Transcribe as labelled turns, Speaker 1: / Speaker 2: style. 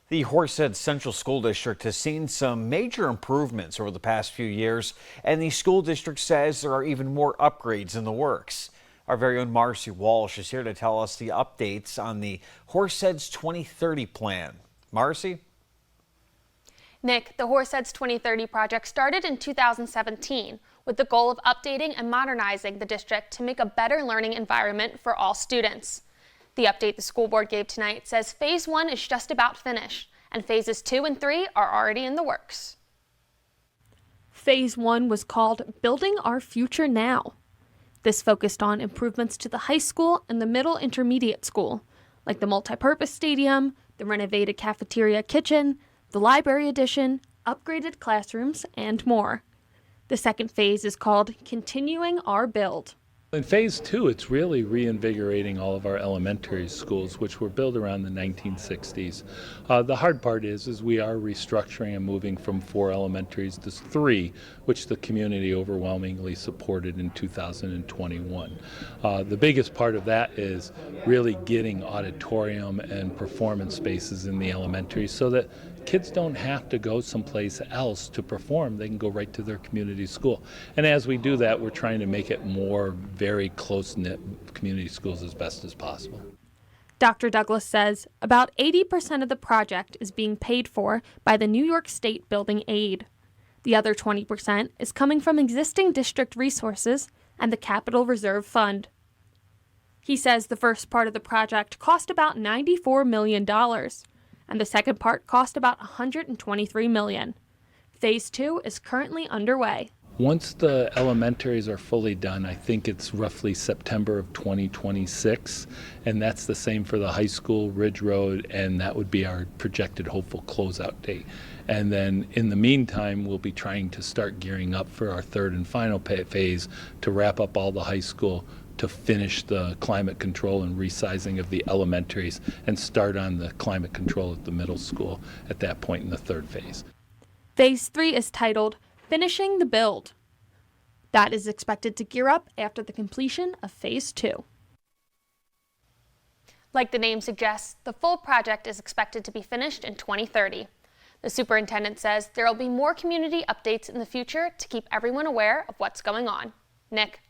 Speaker 1: The Horseheads Central School District has seen some major improvements over the past few years, and the school district says there are even more upgrades in the works. Our very own Marcy Walsh is here to tell us the updates on the Horseheads 2030 plan. Marcy?
Speaker 2: Nick, the Horseheads 2030 project started in 2017 with the goal of updating and modernizing the district to make a better learning environment for all students. The update the school board gave tonight says Phase 1 is just about finished, and Phases 2 and 3 are already in the works.
Speaker 3: Phase 1 was called Building Our Future Now. This focused on improvements to the high school and the middle intermediate school, like the multipurpose stadium, the renovated cafeteria kitchen, the library addition, upgraded classrooms, and more. The second phase is called Continuing Our Build.
Speaker 4: In Phase 2, it's really reinvigorating all of our elementary schools, which were built around the 1960s. The hard part is we are restructuring and moving from 4 elementaries to 3, which the community overwhelmingly supported in 2021. The biggest part of that is really getting auditorium and performance spaces in the elementaries so that kids don't have to go someplace else to perform. They can go right to their community school. And as we do that, we're trying to make it more very close-knit community schools as best as possible.
Speaker 3: Dr. Douglas says about 80% of the project is being paid for by the New York State Building Aid. The other 20% is coming from existing district resources and the Capital Reserve Fund. He says the first part of the project cost about $94 million. And the second part cost about $123 million. Phase 2 is currently underway.
Speaker 4: Once the elementaries are fully done, I think it's roughly September of 2026, and that's the same for the high school, Ridge Road, and that would be our projected hopeful closeout date. And then in the meantime, we'll be trying to start gearing up for our third and final phase to wrap up all the high school, to finish the climate control and resizing of the elementaries and start on the climate control at the middle school at that point in the third phase.
Speaker 3: Phase 3 is titled Finishing the Build. That is expected to gear up after the completion of Phase 2.
Speaker 2: Like the name suggests, the full project is expected to be finished in 2030. The superintendent says there will be more community updates in the future to keep everyone aware of what's going on. Nick?